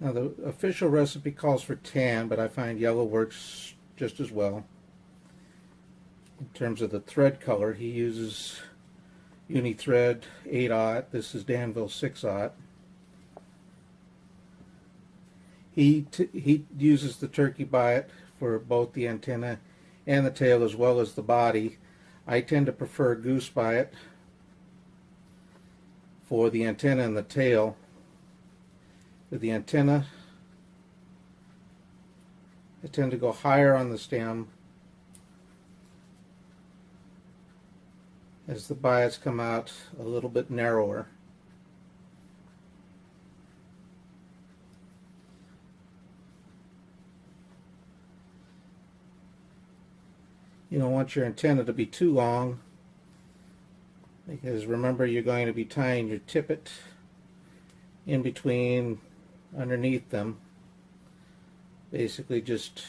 Now the official recipe calls for tan, but I find yellow works just as well. In terms of the thread color, he uses uni thread 8/0. This is Danville 6/0. He uses the turkey biot for both the antenna and the tail as well as the body. I tend to prefer Goose biot for the antenna and the tail. With the antenna, I tend to go higher on the stem as the biots come out a little bit narrower. You don't want your antenna to be too long, because remember, you're going to be tying your tippet in between, underneath them. Basically just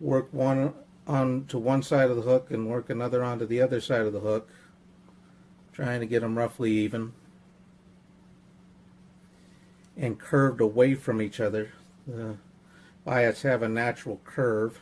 work one onto one side of the hook and work another onto the other side of the hook, trying to get them roughly even and curved away from each other. The biots have a natural curve.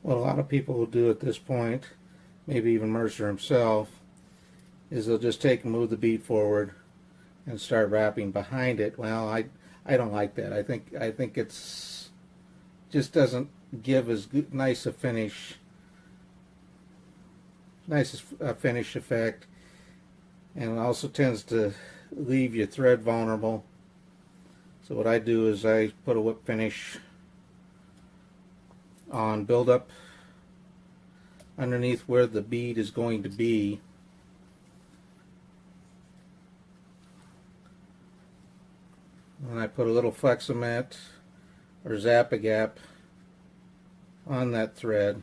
What a lot of people will do at this point, maybe even Mercer himself, is they'll just take and move the bead forward and start wrapping behind it. Well, I don't like that. I think it's just doesn't give as good, nice a finish effect, and it also tends to leave your thread vulnerable. So what I do is I put a whip finish on buildup underneath where the bead is going to be. And I put a little Flexament or Zap-A-Gap on that thread.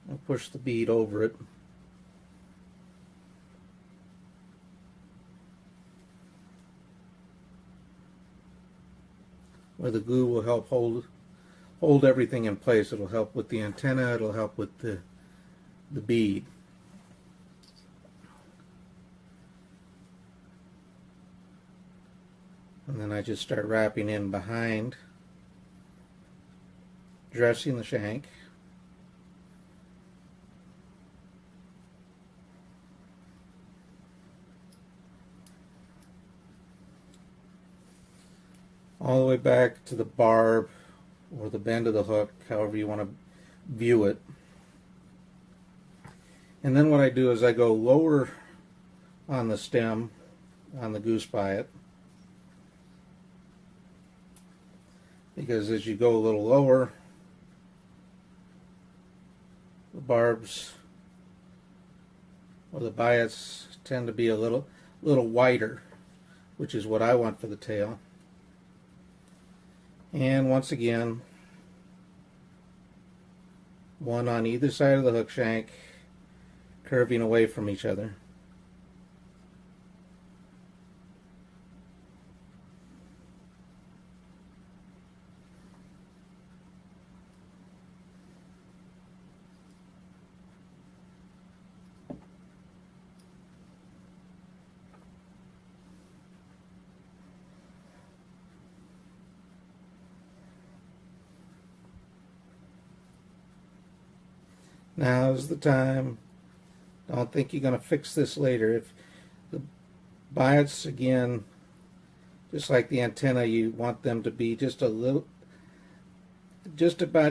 I'll push the bead over it. Where the glue will help hold everything in place. It'll help with the antenna, it'll help with the bead. And then I just start wrapping in behind, dressing the shank. All the way back to the barb or the bend of the hook, however you want to view it. And then what I do is I go lower on the stem on the Goose biot, because as you go a little lower, the barbs or the biots tend to be a little wider, which is what I want for the tail. And once again, one on either side of the hook shank, curving away from each other. Now's the time. Don't think you're going to fix this later. If the biots, again, just like the antenna, you want them to be just about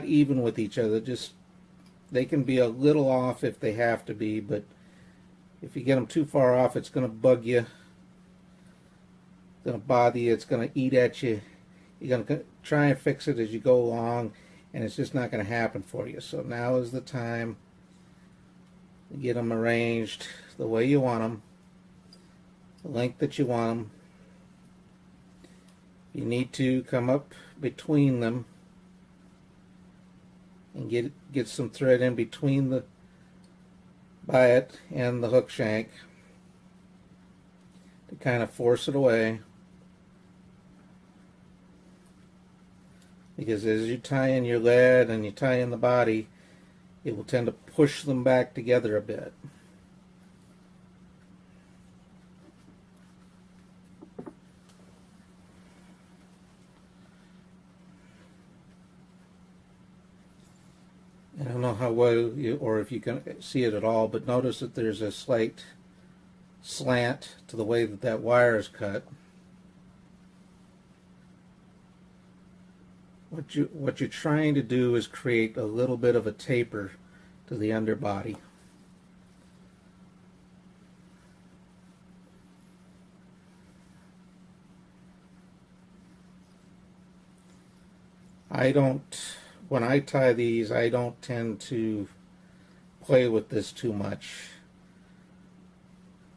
even with each other. They can be a little off if they have to be, but if you get them too far off, it's going to bug you. It's going to bother you. It's going to eat at you. You're going to try and fix it as you go along, and it's just not going to happen for you. So now is the time to get them arranged the way you want them, the length that you want them. You need to come up between them and get some thread in between the biot and the hook shank to kind of force it away. Because as you tie in your lead and you tie in the body, it will tend to push them back together a bit. I don't know how well or if you can see it at all, but notice that there's a slight slant to the way that that wire is cut. What you're trying to do is create a little bit of a taper to the underbody. When I tie these, I don't tend to play with this too much.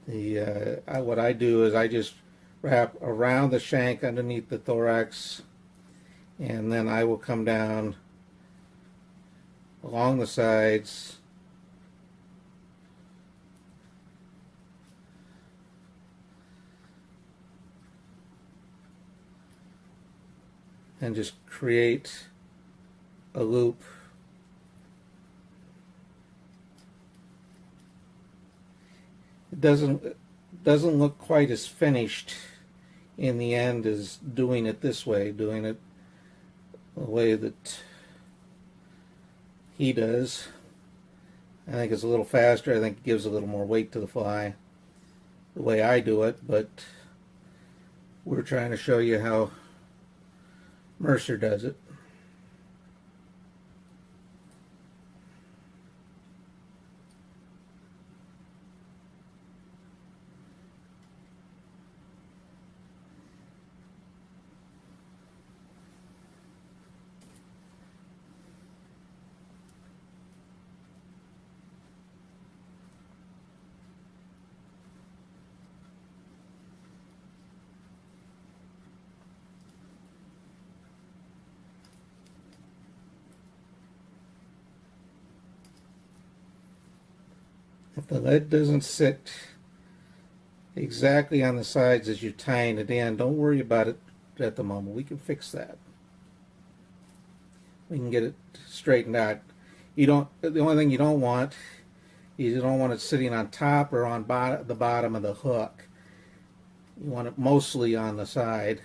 What I do is I just wrap around the shank underneath the thorax, and then I will come down along the sides and just create a loop. It doesn't look quite as finished in the end as doing it this way, doing it the way that he does. I think it's a little faster. I think it gives a little more weight to the fly the way I do it, but we're trying to show you how Mercer does it. If the lead doesn't sit exactly on the sides as you're tying it in, don't worry about it at the moment. We can fix that. We can get it straightened out. The only thing you don't want is you don't want it sitting on top or on the bottom of the hook. You want it mostly on the side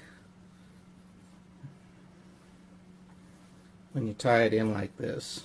when you tie it in like this.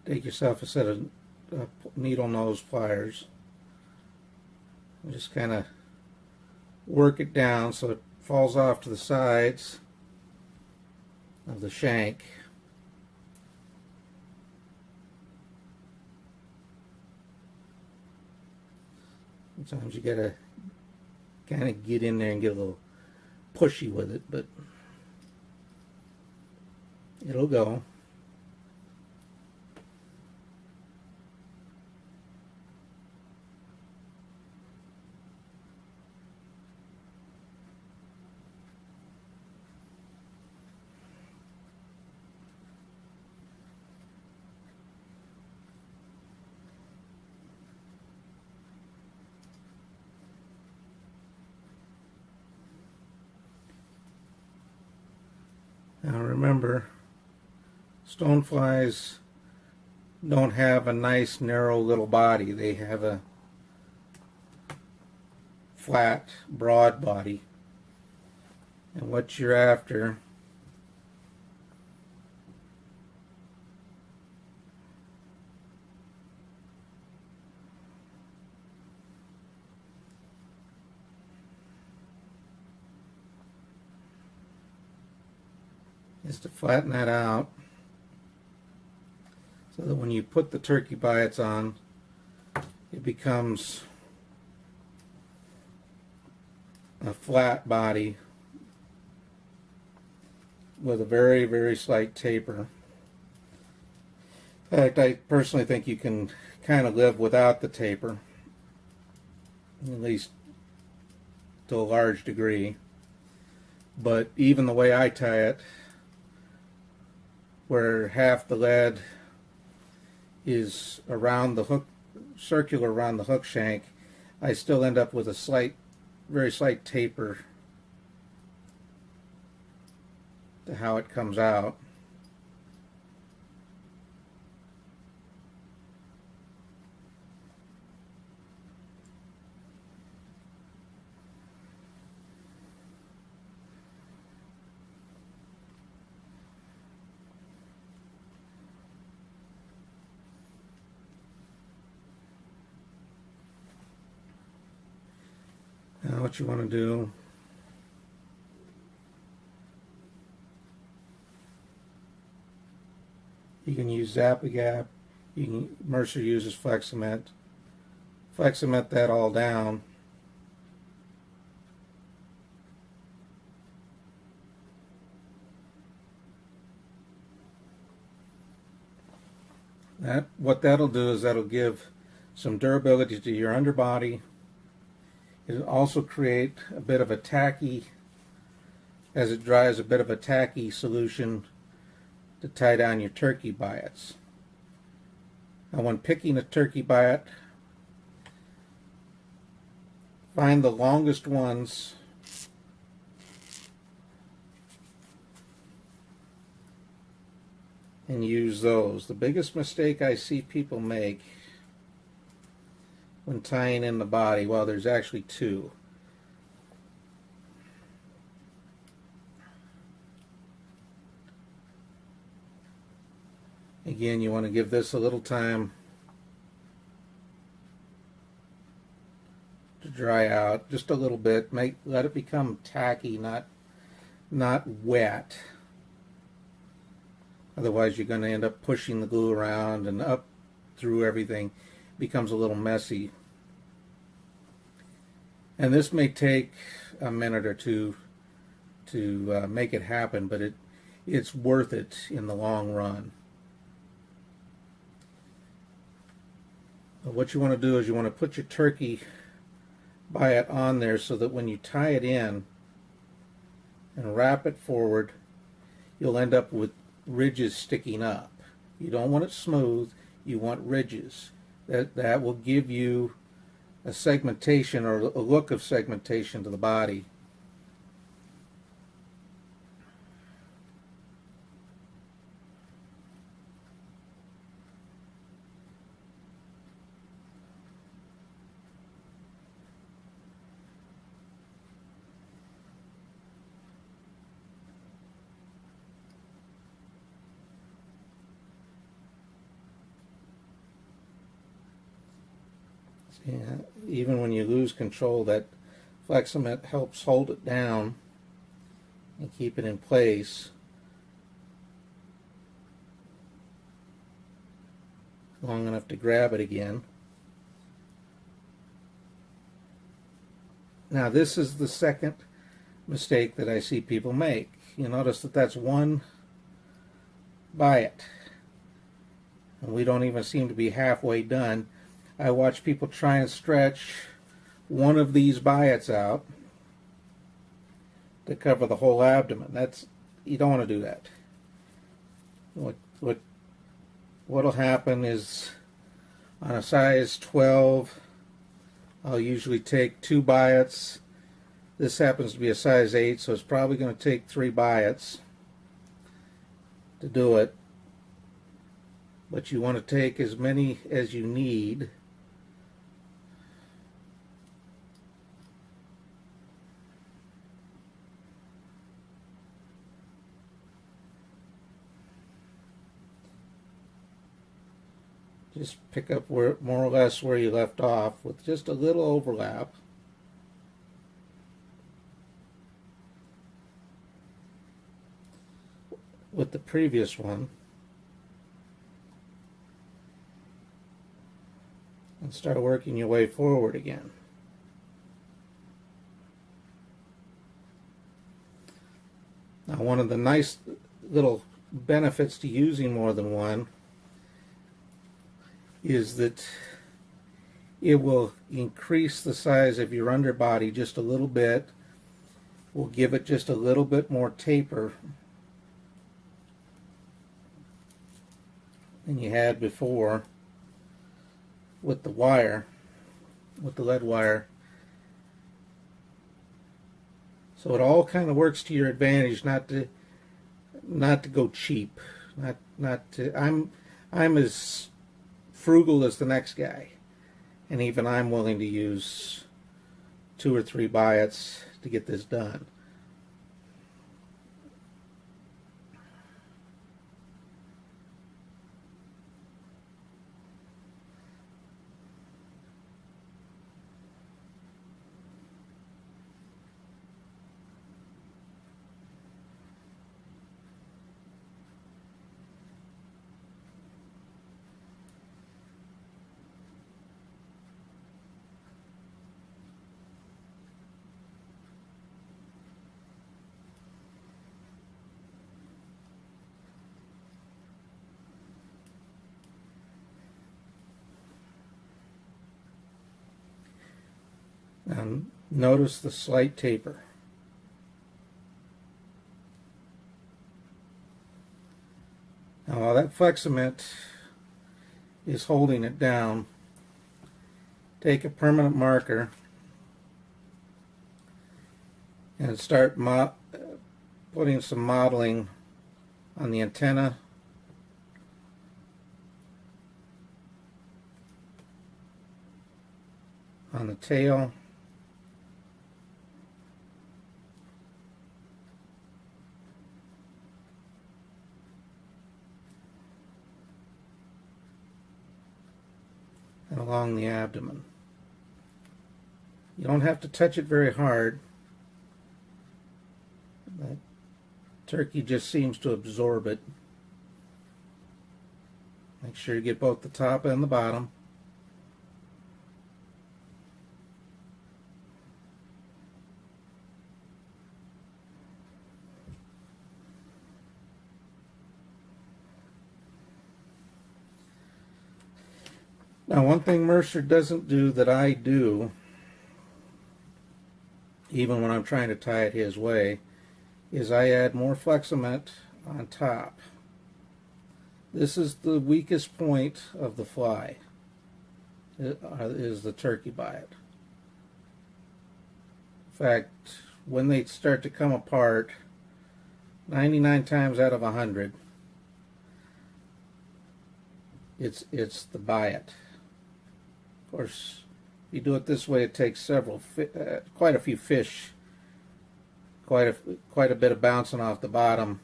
Take yourself a set of needle nose pliers and just kind of work it down so it falls off to the sides of the shank. Sometimes you gotta kind of get in there and get a little pushy with it, but it'll go. Now remember, stoneflies don't have a nice narrow little body. They have a flat, broad body. And what you're after is to flatten that out so that when you put the turkey biots on, it becomes a flat body with a very, very slight taper. In fact, I personally think you can kind of live without the taper, at least to a large degree. But even the way I tie it, where half the lead is around the hook, circular around the hook shank, I still end up with a slight, very slight taper to how it comes out. Now what you want to do, you can use Zap-A-Gap, Mercer uses Flex Cement that all down. What that'll do is that'll give some durability to your underbody. It'll also create a bit of a tacky, as it dries, a bit of a tacky solution to tie down your turkey biots. Now when picking a turkey biot, find the longest ones and use those. The biggest mistake I see people make when tying in the body, well, there's actually two. Again, you want to give this a little time to dry out, just a little bit. Let it become tacky, not wet. Otherwise, you're going to end up pushing the glue around and up through everything. It becomes a little messy. And this may take a minute or two to make it happen, but it's worth it in the long run. But what you want to do is you want to put your turkey biot on there so that when you tie it in and wrap it forward, you'll end up with ridges sticking up. You don't want it smooth, you want ridges. That will give you a segmentation or a look of segmentation to the body. Yeah, even when you lose control, that Flex Cement helps hold it down and keep it in place long enough to grab it again. Now this is the second mistake that I see people make. You notice that that's one biot, and we don't even seem to be halfway done. I watch people try and stretch one of these biots out to cover the whole abdomen. You don't want to do that. What'll happen is on a size 12, I'll usually take 2 biots. This happens to be a size 8, so it's probably going to take 3 biots to do it. But you want to take as many as you need. Just pick up where more or less where you left off with just a little overlap. With the previous one. And start working your way forward again. Now, one of the nice little benefits to using more than one is that it will increase the size of your underbody just a little bit, will give it just a little bit more taper than you had before with the wire, with the lead wire. So it all kind of works to your advantage, not to go cheap, not to. I'm as frugal as the next guy, and even I'm willing to use 2 or 3 Biots to get this done. Now notice the slight taper. Now while that Flexament is holding it down, take a permanent marker and start putting some modeling on the antenna, on the tail, and along the abdomen. You don't have to touch it very hard. That turkey just seems to absorb it. Make sure you get both the top and the bottom. Now, one thing Mercer doesn't do that I do, even when I'm trying to tie it his way, is I add more Flexament on top. This is the weakest point of the fly, is the turkey Biot. In fact, when they start to come apart, 99 times out of 100, it's the Biot. Of course, if you do it this way, it takes quite a few fish, quite a bit of bouncing off the bottom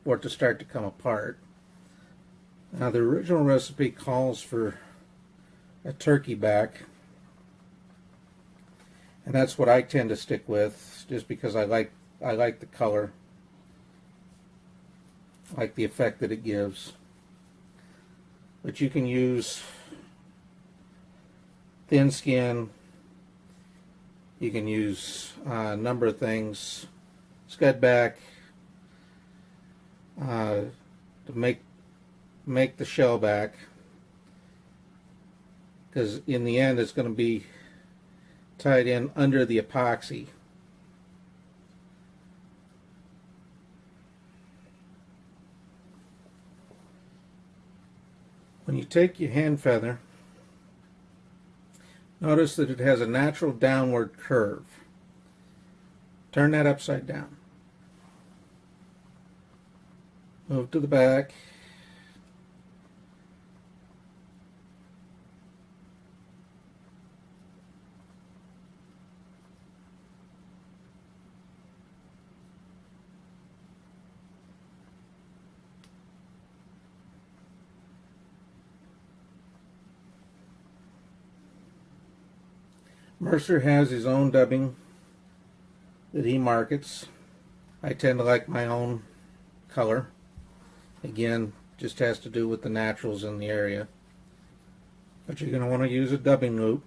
for it to start to come apart. Now, the original recipe calls for a turkey back, and that's what I tend to stick with, just because I like the color, I like the effect that it gives. But you can use thin skin, you can use a number of things, scud back, to make the shell back, because in the end it's going to be tied in under the epoxy. When you take your hand feather, notice that it has a natural downward curve. Turn that upside down. Move to the back. Mercer has his own dubbing that he markets. I tend to like my own color. Again, just has to do with the naturals in the area. But you're going to want to use a dubbing loop.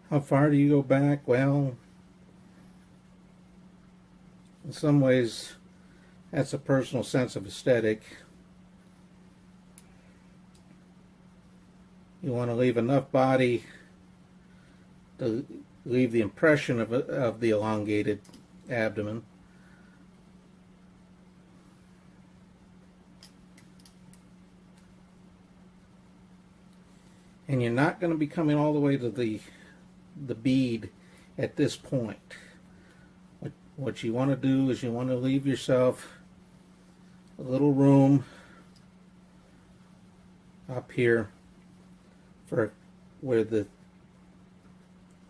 How far do you go back? Well, in some ways, that's a personal sense of aesthetic. You want to leave enough body to leave the impression of the elongated abdomen. And you're not going to be coming all the way to the bead at this point. What you want to do is you want to leave yourself a little room up here for where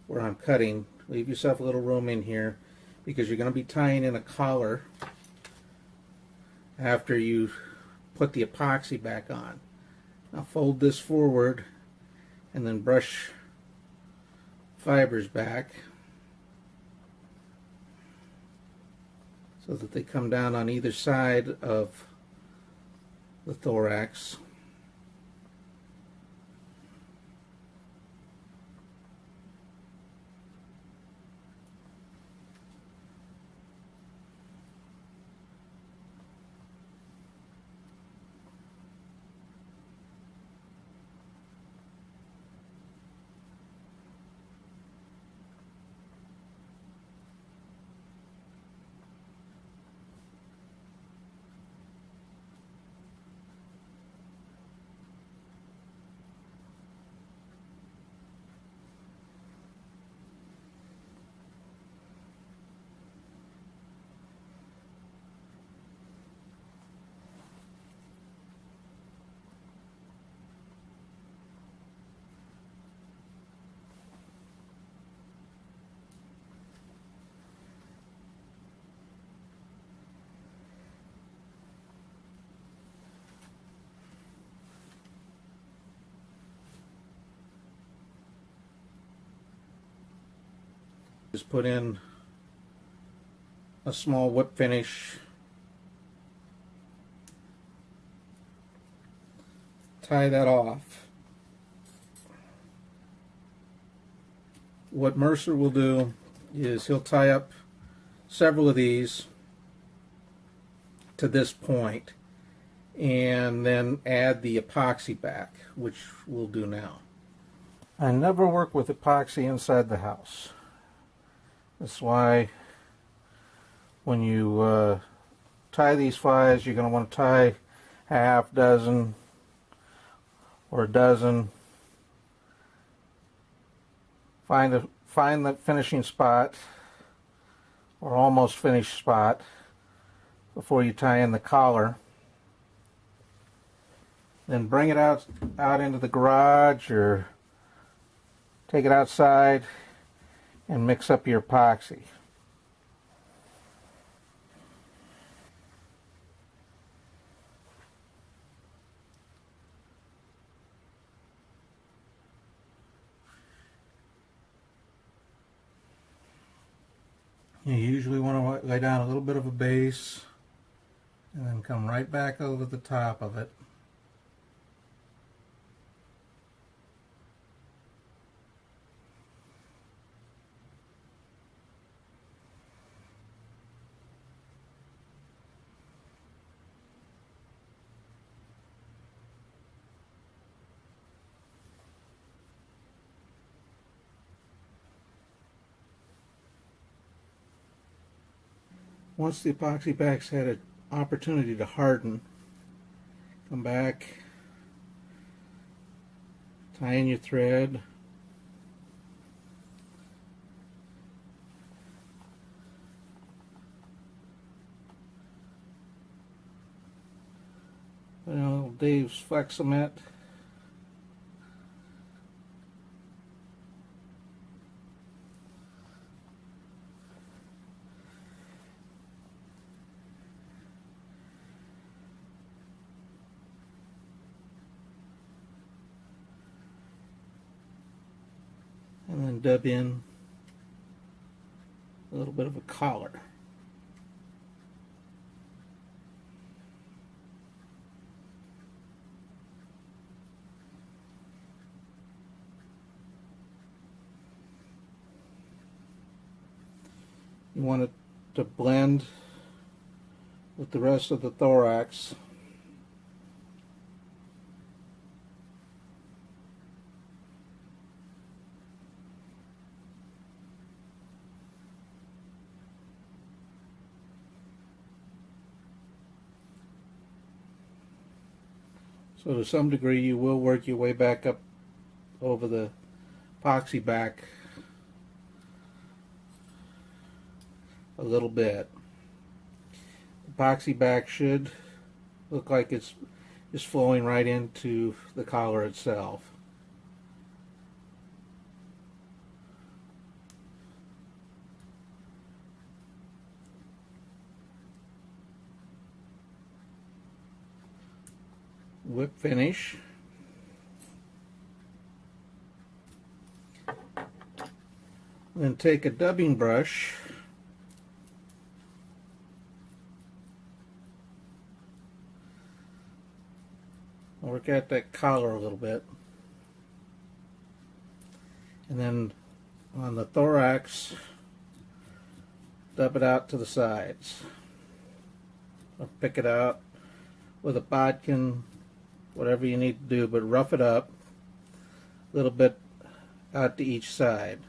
I'm cutting. Leave yourself a little room in here because you're going to be tying in a collar after you put the epoxy back on. Now fold this forward and then brush fibers back so that they come down on either side of the thorax. Just put in a small whip finish, tie that off. What Mercer will do is he'll tie up several of these to this point and then add the epoxy back, which we'll do now. I never work with epoxy inside the house. That's why when you tie these flies, you're going to want to tie a half dozen or a dozen. Find the finishing spot or almost finished spot before you tie in the collar. Then bring it out into the garage or take it outside and mix up your epoxy. You usually want to lay down a little bit of a base and then come right back over the top of it. Once the epoxy back's had an opportunity to harden, come back, tie in your thread, Well, Dave's Flexomet. And then dub in a little bit of a collar. You want it to blend with the rest of the thorax. So to some degree you will work your way back up over the epoxy back a little bit. Epoxy back should look like it's just flowing right into the collar itself. Whip finish. Then take a dubbing brush work at that collar a little bit, and then on the thorax dub it out to the sides, or pick it out with a bodkin, whatever you need to do, but rough it up a little bit out to each side.